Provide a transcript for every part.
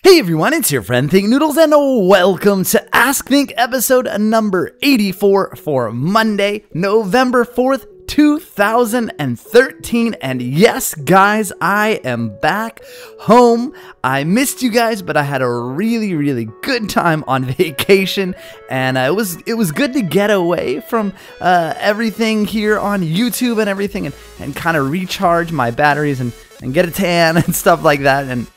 Hey everyone, it's your friend Think Noodles and welcome to Ask Think episode number 84 for Monday, November 4th, 2013. And yes, guys, I am back home. I missed you guys, but I had a really good time on vacation, and it was good to get away from everything here on YouTube and everything, and kind of recharge my batteries and get a tan and stuff like that. And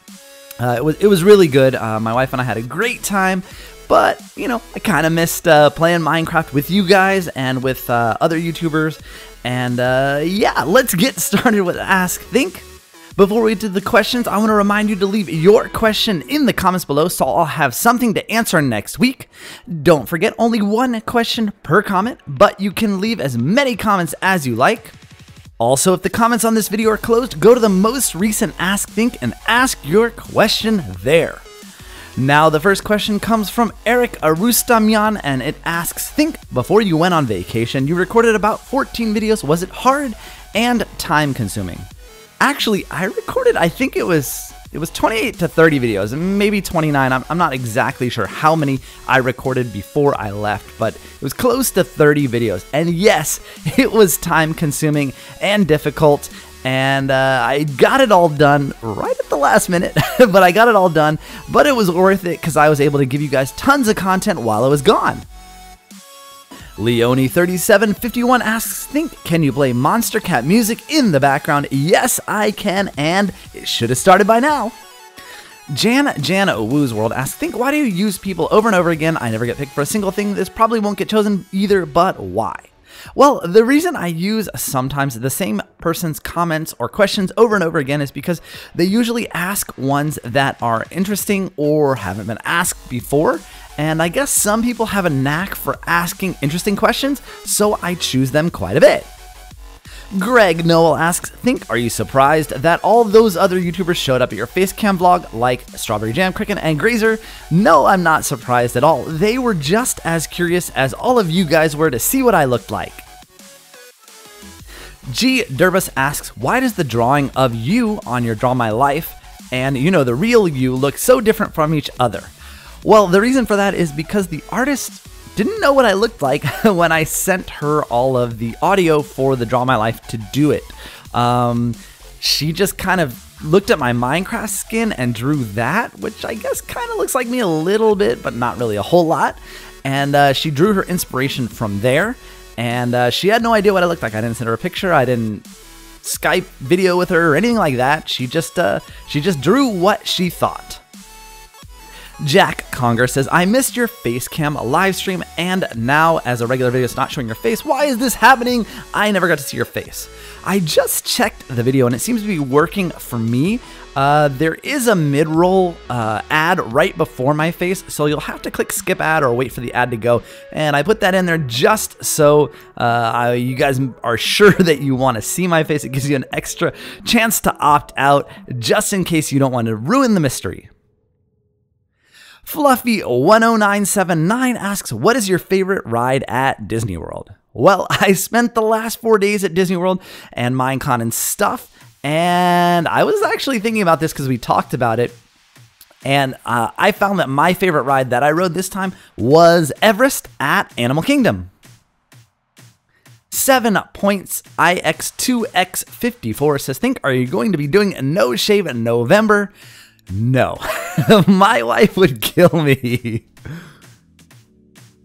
it was really good. My wife and I had a great time, but you know, I kind of missed playing Minecraft with you guys and with other YouTubers. And yeah, let's get started with Ask Think. Before we get to the questions, I want to remind you to leave your question in the comments below so I'll have something to answer next week. Don't forget, only one question per comment, but you can leave as many comments as you like. Also, if the comments on this video are closed, go to the most recent Ask Think and ask your question there. Now, the first question comes from Eric Arustamyan, and it asks, Think, before you went on vacation, you recorded about 14 videos. Was it hard and time consuming? Actually, I recorded, I think it was 28 to 30 videos, and maybe 29. I'm not exactly sure how many I recorded before I left, but it was close to 30 videos. And yes, it was time consuming and difficult, and I got it all done right at the last minute, but I got it all done. But it was worth it because I was able to give you guys tons of content while I was gone. Leone3751 asks, Think, can you play MonsterCat music in the background? Yes, I can, and it should have started by now. Jan Woo's World asks, Think, why do you use people over and over again? I never get picked for a single thing. This probably won't get chosen either, but why? Well, the reason I use sometimes the same person's comments or questions over and over again is because they usually ask ones that are interesting or haven't been asked before. And I guess some people have a knack for asking interesting questions, so I choose them quite a bit. Greg Noel asks, Think, are you surprised that all those other YouTubers showed up at your Facecam vlog like Strawberry Jam, Cricket, and Grazer? No, I'm not surprised at all. They were just as curious as all of you guys were to see what I looked like. G. Durbus asks, why does the drawing of you on your Draw My Life and, you know, the real you look so different from each other? Well, the reason for that is because the artist didn't know what I looked like when I sent her all of the audio for the Draw My Life to do it. She just kind of looked at my Minecraft skin and drew that, which I guess kind of looks like me a little bit, but not really a whole lot. And she drew her inspiration from there, and she had no idea what I looked like. I didn't send her a picture. I didn't Skype video with her or anything like that. She just drew what she thought. Jack Conger says, I missed your Facecam live stream, and now as a regular video it's not showing your face. Why is this happening? I never got to see your face. I just checked the video and it seems to be working for me. There is a mid-roll ad right before my face, so you'll have to click skip ad or wait for the ad to go. And I put that in there just so you guys are sure that you want to see my face. It gives you an extra chance to opt out just in case you don't want to ruin the mystery. Fluffy10979 asks, what is your favorite ride at Disney World? Well, I spent the last 4 days at Disney World and Minecon and stuff, and I was actually thinking about this because we talked about it, and I found that my favorite ride that I rode this time was Everest at Animal Kingdom. 7 points IX2X54 says, Think, are you going to be doing a no shave in November? No, my wife would kill me.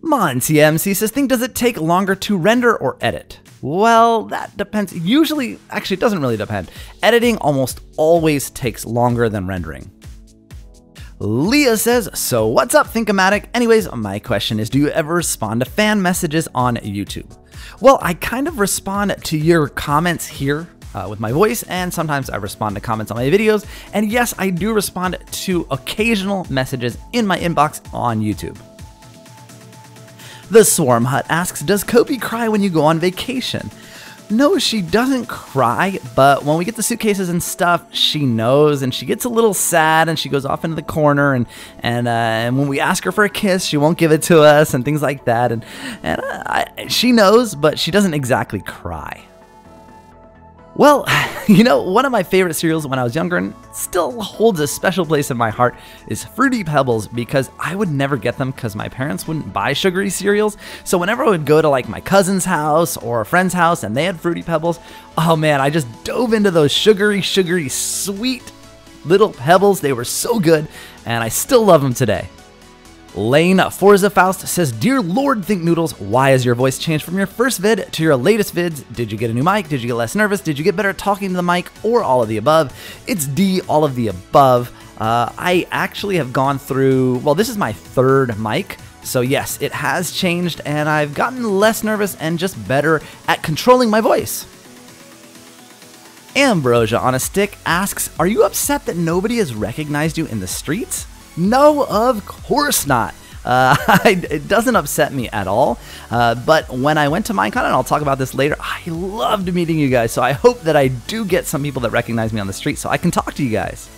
MonTMC says, Think, does it take longer to render or edit? Well, that depends. Usually, actually, it doesn't really depend. Editing almost always takes longer than rendering. Leah says, so what's up, Think-O-Matic? Anyways, my question is, do you ever respond to fan messages on YouTube? Well, I kind of respond to your comments here with my voice, and sometimes I respond to comments on my videos. And yes, I do respond to occasional messages in my inbox on YouTube. The Swarm Hut asks, does Kobe cry when you go on vacation? No, she doesn't cry, but when we get the suitcases and stuff, she knows, and she gets a little sad, and she goes off into the corner, and when we ask her for a kiss, she won't give it to us, and things like that, and she knows, but she doesn't exactly cry. Well, you know, one of my favorite cereals when I was younger and still holds a special place in my heart is Fruity Pebbles, because I would never get them because my parents wouldn't buy sugary cereals. So whenever I would go to like my cousin's house or a friend's house and they had Fruity Pebbles, oh man, I just dove into those sugary, sweet little pebbles. They were so good and I still love them today. Lane Forza Faust says, "Dear Lord Think Noodles, why has your voice changed from your first vid to your latest vids? Did you get a new mic? Did you get less nervous? Did you get better at talking to the mic? Or all of the above?" It's D, all of the above. I actually have gone through, well, this is my third mic. So yes, it has changed and I've gotten less nervous and just better at controlling my voice. Ambrosia on a Stick asks, "Are you upset that nobody has recognized you in the streets?" No, of course not. It doesn't upset me at all. But when I went to Minecon, and I'll talk about this later, I loved meeting you guys. So I hope that I do get some people that recognize me on the street so I can talk to you guys.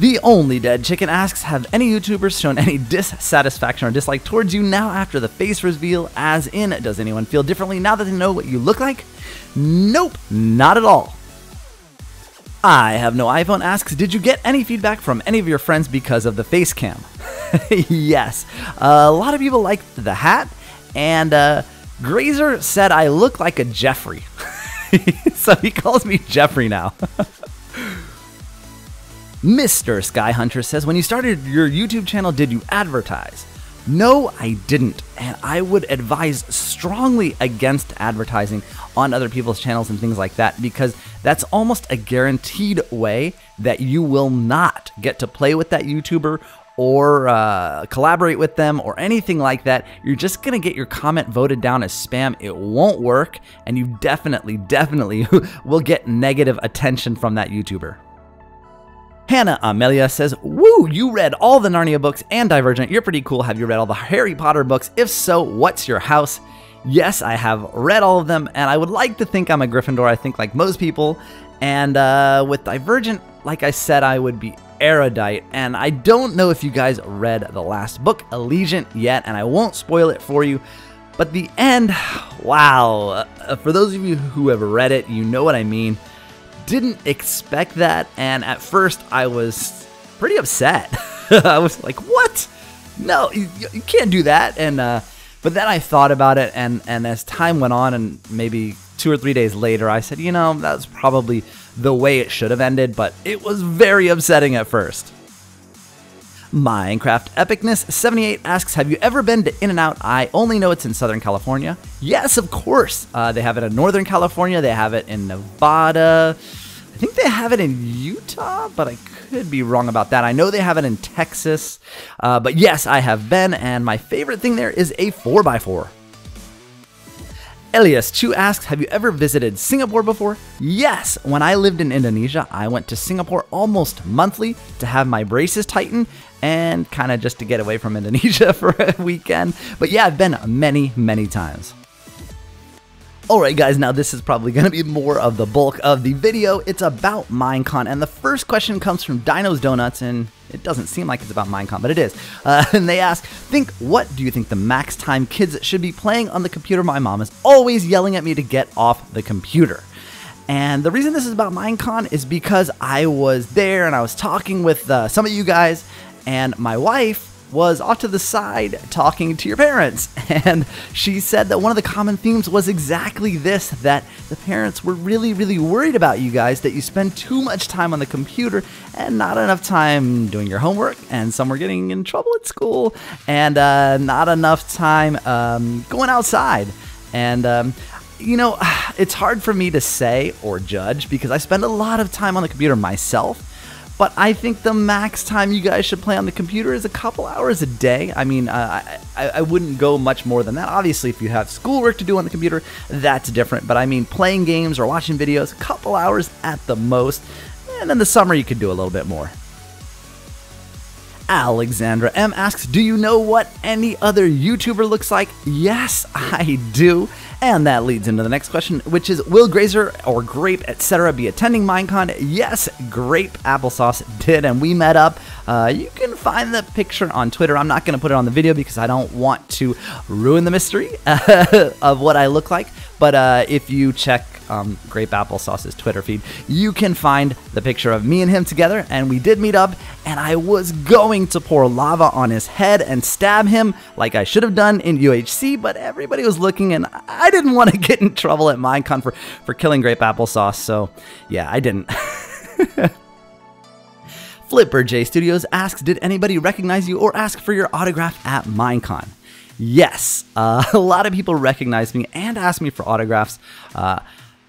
The Only Dead Chicken asks, "Have any YouTubers shown any dissatisfaction or dislike towards you now after the face reveal? As in, does anyone feel differently now that they know what you look like?" Nope, not at all. I Have No iPhone asks, "Did you get any feedback from any of your friends because of the face cam?" Yes, a lot of people liked the hat, and Grazer said I look like a Jeffrey. So he calls me Jeffrey now. Mr. Skyhunter says, "When you started your YouTube channel, did you advertise?" No, I didn't, and I would advise strongly against advertising on other people's channels and things like that, because that's almost a guaranteed way that you will not get to play with that YouTuber or collaborate with them or anything like that. You're just gonna get your comment voted down as spam. It won't work, and you definitely will get negative attention from that YouTuber. Hannah Amelia says, "Woo, you read all the Narnia books and Divergent. You're pretty cool. Have you read all the Harry Potter books? If so, what's your house?" Yes, I have read all of them, and I would like to think I'm a Gryffindor, I think like most people. And with Divergent, like I said, I would be erudite. And I don't know if you guys read the last book, Allegiant, yet, and I won't spoil it for you. But the end, wow. For those of you who have read it, you know what I mean. Didn't expect that, and at first I was pretty upset. I was like, what? No, you can't do that. And but then I thought about it, and as time went on, and maybe 2 or 3 days later, I said, you know, that was probably the way it should have ended, but it was very upsetting at first. Minecraft Epicness 78 asks, "Have you ever been to In-N-Out? I only know it's in Southern California." Yes, of course. They have it in Northern California. They have it in Nevada. I think they have it in Utah, but I could be wrong about that. I know they have it in Texas. But yes, I have been, and my favorite thing there is a 4x4. Elias Chu asks, "Have you ever visited Singapore before?" Yes, when I lived in Indonesia, I went to Singapore almost monthly to have my braces tightened and kind of just to get away from Indonesia for a weekend. But yeah, I've been many, many times. Alright guys, now this is probably going to be more of the bulk of the video. It's about Minecon, and the first question comes from Dino's Donuts, and it doesn't seem like it's about Minecon, but it is. And they ask, "What do you think the max time kids should be playing on the computer? My mom is always yelling at me to get off the computer." And the reason this is about Minecon is because I was there and I was talking with some of you guys, and my wife was off to the side talking to your parents, and she said that one of the common themes was exactly this, that the parents were really worried about you guys, that you spend too much time on the computer and not enough time doing your homework, and some were getting in trouble at school, and not enough time going outside. And you know, it's hard for me to say or judge because I spend a lot of time on the computer myself. But I think the max time you guys should play on the computer is a couple hours a day. I mean, I wouldn't go much more than that. Obviously, if you have schoolwork to do on the computer, that's different. But I mean, playing games or watching videos, a couple hours at the most. And in the summer, you could do a little bit more. Alexandra M asks, "Do you know what any other YouTuber looks like?" Yes, I do. And that leads into the next question, which is, will Grazer or Grape, etc. be attending Minecon? Yes, Grape Applesauce did, and we met up. You can find the picture on Twitter. I'm not going to put it on the video because I don't want to ruin the mystery of what I look like. But if you check Grape Applesauce's Twitter feed, you can find the picture of me and him together, and we did meet up, and I was going to pour lava on his head and stab him like I should have done in UHC, but everybody was looking, and I didn't want to get in trouble at Minecon for killing Grape Applesauce, so yeah, I didn't. Flipper J Studios asks, did anybody recognize you or ask for your autograph at Minecon? Yes, a lot of people recognized me and asked me for autographs.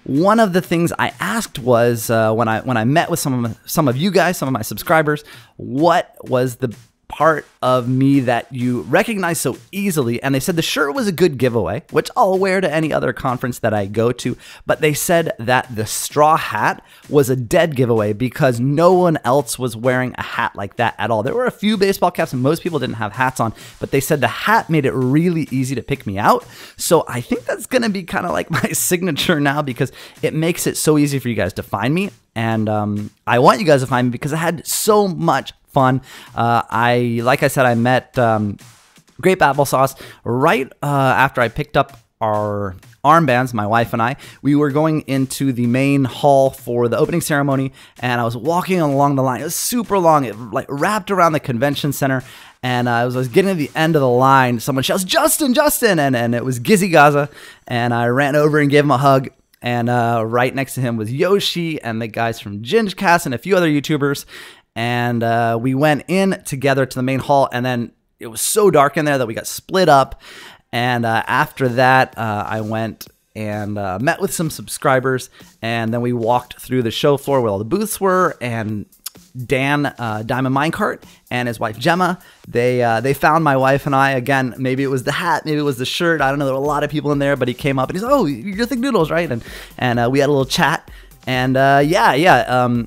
One of the things I asked was when I met with some of you guys, some of my subscribers, what was the part of me that you recognize so easily? And they said the shirt was a good giveaway, which I'll wear to any other conference that I go to, but they said that the straw hat was a dead giveaway because no one else was wearing a hat like that at all. There were a few baseball caps and most people didn't have hats on, but they said the hat made it really easy to pick me out. So I think that's gonna be kind of like my signature now because it makes it so easy for you guys to find me. And I want you guys to find me because I had so much fun. Like I said, I met Grape Applesauce right after I picked up our armbands, my wife and I. We were going into the main hall for the opening ceremony, and I was walking along the line. It was super long. It like wrapped around the convention center, and I was getting to the end of the line. Someone shouts, "Justin, Justin!" and it was Gizzy Gaza, and I ran over and gave him a hug. And right next to him was Yoshi and the guys from Gingecast and a few other YouTubers. And we went in together to the main hall, and then it was so dark in there that we got split up. And after that, I went and met with some subscribers, and then we walked through the show floor where all the booths were, and Dan, Diamond Minecart, and his wife Gemma, they found my wife and I. Again, maybe it was the hat, maybe it was the shirt, I don't know, there were a lot of people in there, but he came up and he's like, "Oh, you're Thick Noodles, right?" And we had a little chat, and and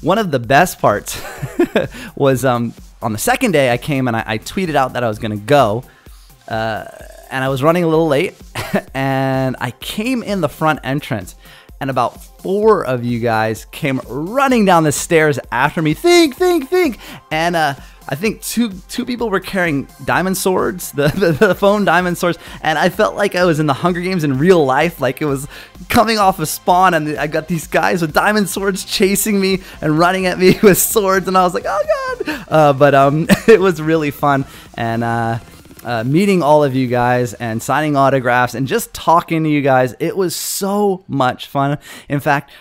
one of the best parts was on the second day I came and I tweeted out that I was gonna go, and I was running a little late, and I came in the front entrance, and about 4 of you guys came running down the stairs after me. Think. And I think two people were carrying diamond swords, the foam diamond swords, and I felt like I was in the Hunger Games in real life, like it was coming off a spawn, and I got these guys with diamond swords chasing me and running at me with swords, and I was like, oh god! But it was really fun, and meeting all of you guys and signing autographs and just talking to you guys. It was so much fun. In fact,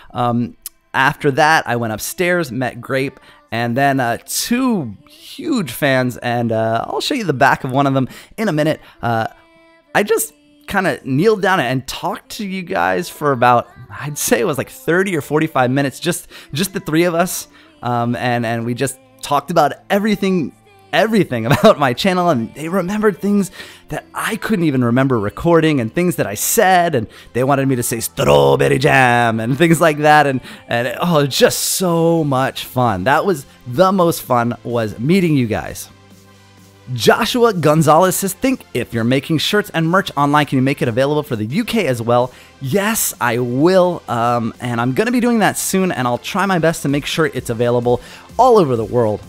after that, I went upstairs, met Grape, and then 2 huge fans, and I'll show you the back of one of them in a minute. I just kind of kneeled down and talked to you guys for about, I'd say it was like 30 or 45 minutes, just the 3 of us, and we just talked about everything about my channel, and they remembered things that I couldn't even remember recording, and things that I said, and they wanted me to say strawberry jam and things like that, and oh, just so much fun. That was the most fun, was meeting you guys. Joshua Gonzalez says, think if you're making shirts and merch online, can you make it available for the UK as well? Yes, I will, and I'm gonna be doing that soon, and I'll try my best to make sure it's available all over the world.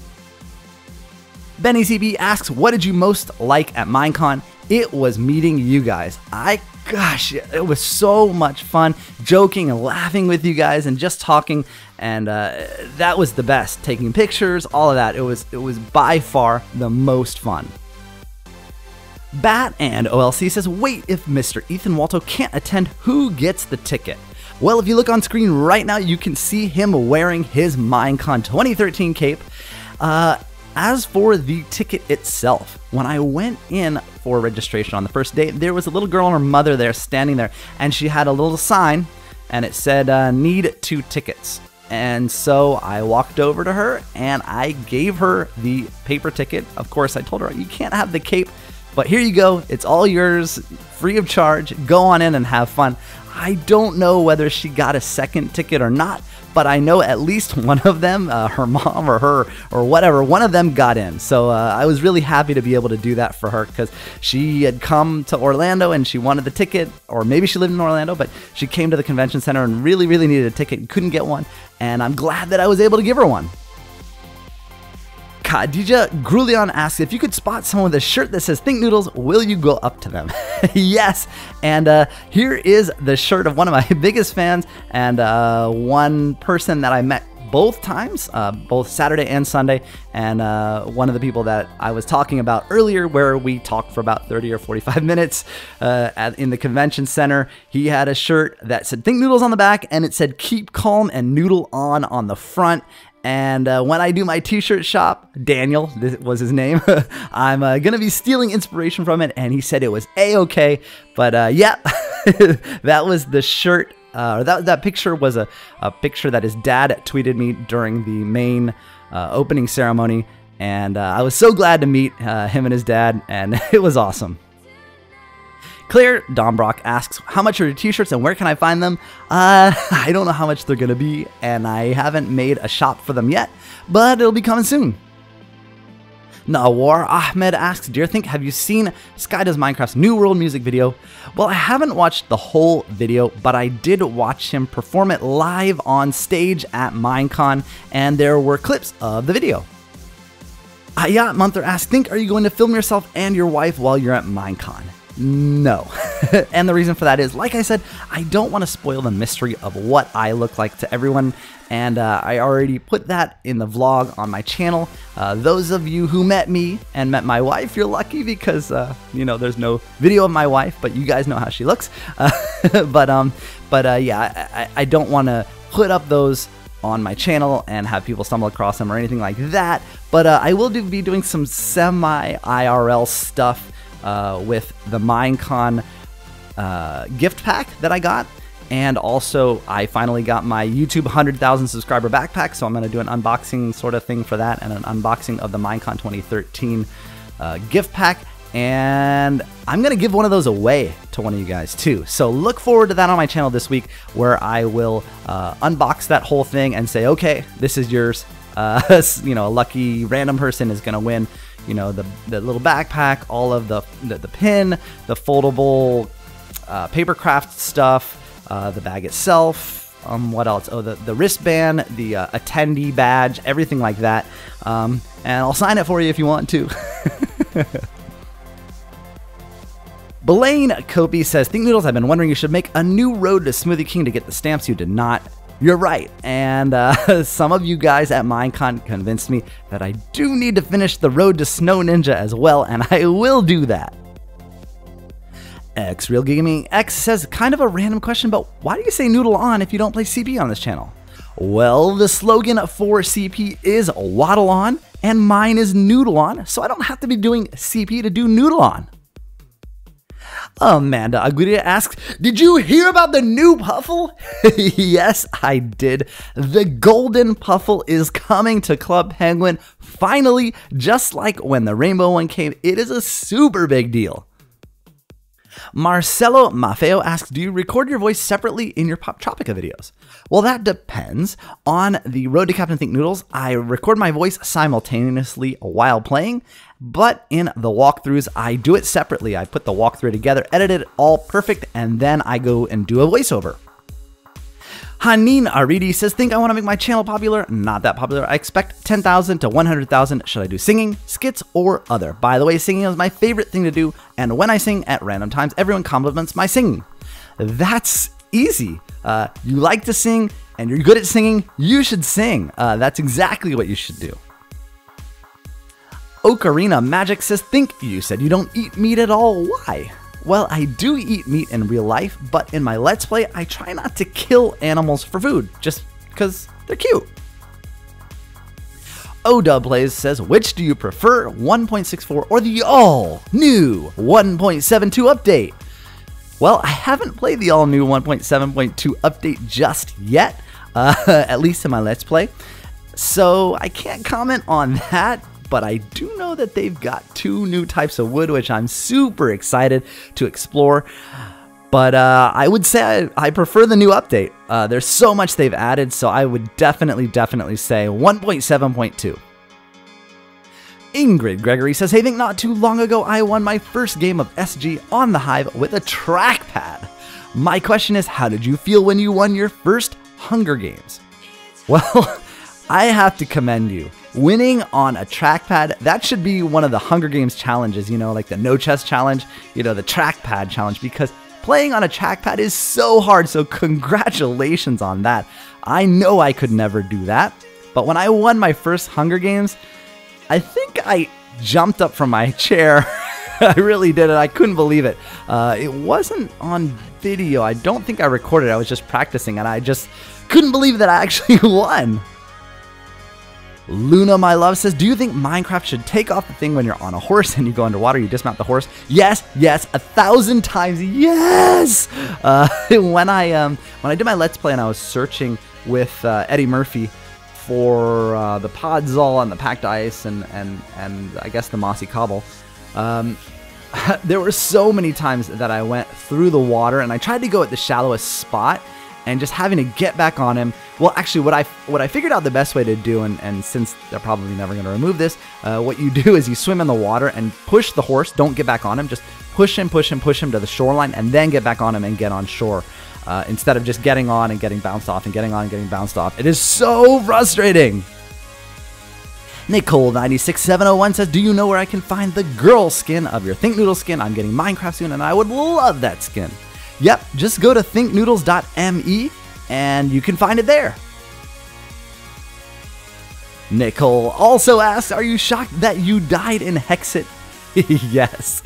Benny CB asks, what did you most like at Minecon? It was meeting you guys. Gosh, it was so much fun joking and laughing with you guys and just talking, and that was the best. Taking pictures, all of that. It was by far the most fun. Bat and OLC says, wait, if Mr. Ethan Walto can't attend, who gets the ticket? Well, if you look on screen right now, you can see him wearing his Minecon 2013 cape. As for the ticket itself, when I went in for registration on the first day, there was a little girl and her mother there standing there, and she had a little sign, and it said, need 2 tickets. And so I walked over to her, and I gave her the paper ticket. Of course, I told her, you can't have the cape, but here you go. It's all yours, free of charge. Go on in and have fun. I don't know whether she got a second ticket or not, but I know at least one of them, her mom or her or whatever, one of them got in. So I was really happy to be able to do that for her, because she had come to Orlando and she wanted the ticket, or maybe she lived in Orlando, but she came to the convention center and really needed a ticket and couldn't get one. And I'm glad that I was able to give her one. Khadija Grulion asks, if you could spot someone with a shirt that says Think Noodles, will you go up to them? Yes, and here is the shirt of one of my biggest fans, and one person that I met both times, both Saturday and Sunday, and one of the people that I was talking about earlier, where we talked for about 30 or 45 minutes in the convention center. He had a shirt that said Think Noodles on the back, and it said Keep Calm and Noodle on the front. And when I do my t-shirt shop, Daniel, this was his name, I'm going to be stealing inspiration from it, and he said it was A-okay. But yeah, that was the shirt. That picture was a picture that his dad tweeted me during the main opening ceremony, and I was so glad to meet him and his dad, and it was awesome. Claire Dombrock asks, how much are your t-shirts and where can I find them? I don't know how much they're going to be, and I haven't made a shop for them yet, but it'll be coming soon. Nawar Ahmed asks, Dear Think, have you seen Sky Does Minecraft's New World music video? Well, I haven't watched the whole video, but I did watch him perform it live on stage at Minecon, and there were clips of the video. Hayat Munther asks, Think, are you going to film yourself and your wife while you're at Minecon? No. And the reason for that is, like I said, I don't want to spoil the mystery of what I look like to everyone, and I already put that in the vlog on my channel. Those of you who met me and met my wife, you're lucky because, you know, there's no video of my wife, but you guys know how she looks. Yeah, I don't want to put up those on my channel and have people stumble across them or anything like that, but I will be doing some semi-IRL stuff with the Minecon gift pack that I got, and also I finally got my YouTube 100,000 subscriber backpack, so I'm going to do an unboxing sort of thing for that, and an unboxing of the Minecon 2013 gift pack, and I'm going to give one of those away to one of you guys too. So look forward to that on my channel this week, where I will unbox that whole thing and say, okay, this is yours. You know, a lucky random person is going to win, you know, the little backpack, all of the pin, the foldable paper craft stuff, the bag itself, what else? Oh, the wristband, the attendee badge, everything like that. And I'll sign it for you if you want to. Blaine Copey says, Think Noodles, I've been wondering, you should make a new road to Smoothie King to get the stamps you did not. You're right, and some of you guys at Minecon convinced me that I do need to finish the Road to Snow Ninja as well, and I will do that. X Real Gaming X says, kind of a random question, but why do you say Noodle on if you don't play CP on this channel? Well, the slogan for CP is Waddle On, and mine is Noodle On, so I don't have to be doing CP to do Noodle On. Amanda Aguirre asks, did you hear about the new Puffle? Yes, I did. The Golden Puffle is coming to Club Penguin. Finally, just like when the Rainbow one came, it is a super big deal. Marcelo Maffeo asks, do you record your voice separately in your Pop Tropica videos? Well, that depends. On the Road to Captain Think Noodles, I record my voice simultaneously while playing, but in the walkthroughs, I do it separately. I put the walkthrough together, edit it all perfect, and then I go and do a voiceover. Hanin Aridi says, Think I want to make my channel popular? Not that popular. I expect 10,000 to 100,000. Should I do singing, skits, or other? By the way, singing is my favorite thing to do, and when I sing at random times, everyone compliments my singing. That's easy. You like to sing, and you're good at singing, you should sing. That's exactly what you should do. Ocarina Magic says, Think, you said you don't eat meat at all. Why? Well, I do eat meat in real life, but in my Let's Play, I try not to kill animals for food, just because they're cute. ODubPlays says, which do you prefer, 1.64 or the all-new 1.72 update? Well, I haven't played the all-new 1.7.2 update just yet, at least in my Let's Play, so I can't comment on that. But I do know that they've got 2 new types of wood, which I'm super excited to explore. But I would say I prefer the new update. There's so much they've added, so I would definitely say 1.7.2. Ingrid Gregory says, hey, Think not too long ago I won my first game of SG on the Hive with a trackpad. My question is, how did you feel when you won your first Hunger Games? Well, I have to commend you. winning on a trackpad, that should be one of the Hunger Games challenges, you know, like the no chest challenge, you know, the trackpad challenge, because playing on a trackpad is so hard. So congratulations on that. I know I could never do that, but when I won my first Hunger Games, I think I jumped up from my chair. I really did it. I couldn't believe it. It wasn't on video. I don't think I recorded it. I was just practicing, and I just couldn't believe that I actually won. Luna, my love, says, do you think Minecraft should take off the thing when you're on a horse and you go underwater, you dismount the horse? Yes, yes, 1,000 times yes! When I did my Let's Play and I was searching with Eddie Murphy for the Podzol and the Packed Ice and I guess the Mossy Cobble, there were so many times that I went through the water and I tried to go at the shallowest spot, and just having to get back on him. Well, actually, what I figured out the best way to do, and since they're probably never going to remove this, what you do is you swim in the water and push the horse. Don't get back on him. Just push him to the shoreline, and then get back on him and get on shore. Instead of just getting on and getting bounced off and getting on and getting bounced off. It is so frustrating. Nicole96701 says, do you know where I can find the girl skin of your Think Noodle skin? I'm getting Minecraft soon, and I would love that skin. Yep, just go to thinknoodles.me and you can find it there. Nicole also asks, are you shocked that you died in Hexit? Yes.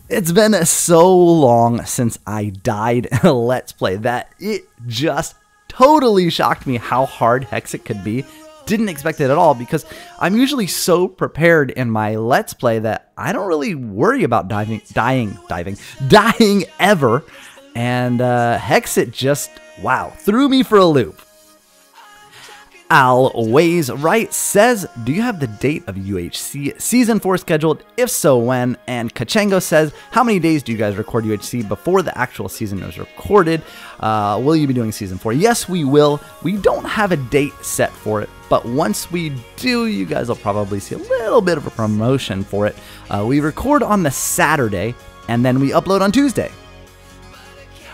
It's been so long since I died in a Let's Play that it just totally shocked me how hard Hexit could be. Didn't expect it at all, because I'm usually so prepared in my Let's Play that I don't really worry about dying ever. And Hexit just, wow, threw me for a loop. Always Right says, do you have the date of UHC Season 4 scheduled? If so, when? And Kachengo says, how many days do you guys record UHC before the actual season is recorded? Will you be doing Season 4? Yes, we will. We don't have a date set for it, but once we do, you guys will probably see a little bit of a promotion for it. We record on the Saturday, and then we upload on Tuesday.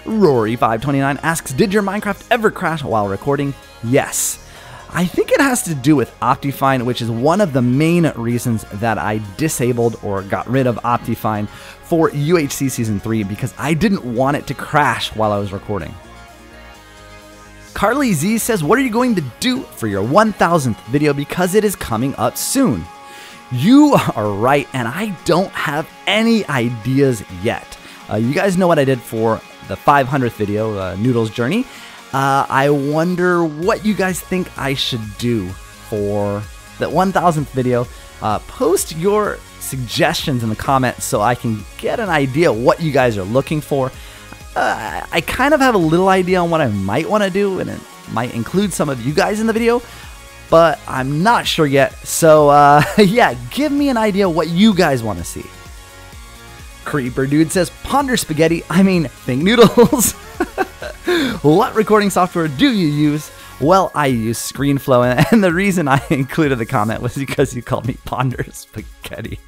Rory529 asks, did your Minecraft ever crash while recording? Yes. I think it has to do with Optifine, which is one of the main reasons that I disabled or got rid of Optifine for UHC Season 3, because I didn't want it to crash while I was recording. Carly Z says, what are you going to do for your 1000th video, because it is coming up soon? You are right, and I don't have any ideas yet. You guys know what I did for the 500th video, Noodle's Journey. I wonder what you guys think I should do for the 1000th video. Post your suggestions in the comments so I can get an idea what you guys are looking for. I kind of have a little idea on what I might want to do, and it might include some of you guys in the video, but I'm not sure yet. So yeah, give me an idea what you guys want to see. Creeper Dude says, ponder spaghetti, I mean Think Noodles. What recording software do you use? Well, I use ScreenFlow, and the reason I included the comment was because you called me Ponder Spaghetti.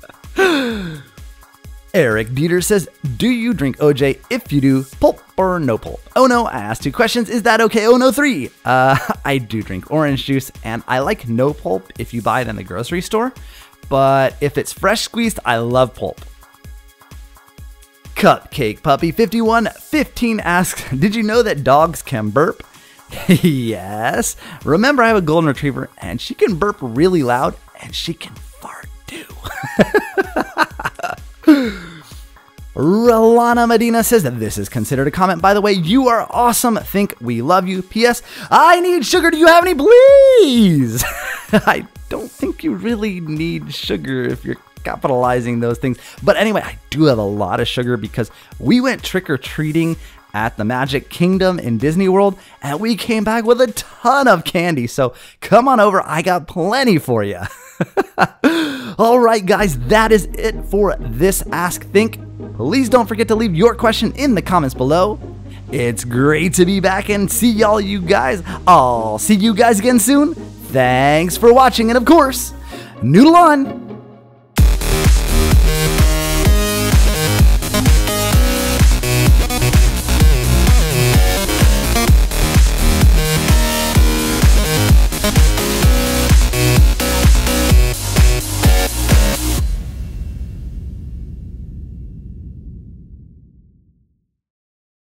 Eric Dieter says, do you drink OJ? If you do, pulp or no pulp? Oh no, I asked 2 questions. Is that okay? Oh no, 3. I do drink orange juice, and I like no pulp if you buy it in the grocery store. But if it's fresh squeezed, I love pulp. Cupcake Puppy 5115 asks, did you know that dogs can burp? Yes. Remember, I have a golden retriever, and she can burp really loud, and she can fart too. Rolana Medina says that this is considered a comment. By the way, you are awesome. Think we love you. P.S. I need sugar. Do you have any, please? I don't think you really need sugar if you're capitalizing those things. But anyway, I do have a lot of sugar because we went trick-or-treating at the Magic Kingdom in Disney World, and we came back with a ton of candy. So come on over. I got plenty for you. All right, guys, that is it for this Ask Think. Please don't forget to leave your question in the comments below. It's great to be back and see all you guys. I'll see you guys again soon. Thanks for watching, and of course, noodle on!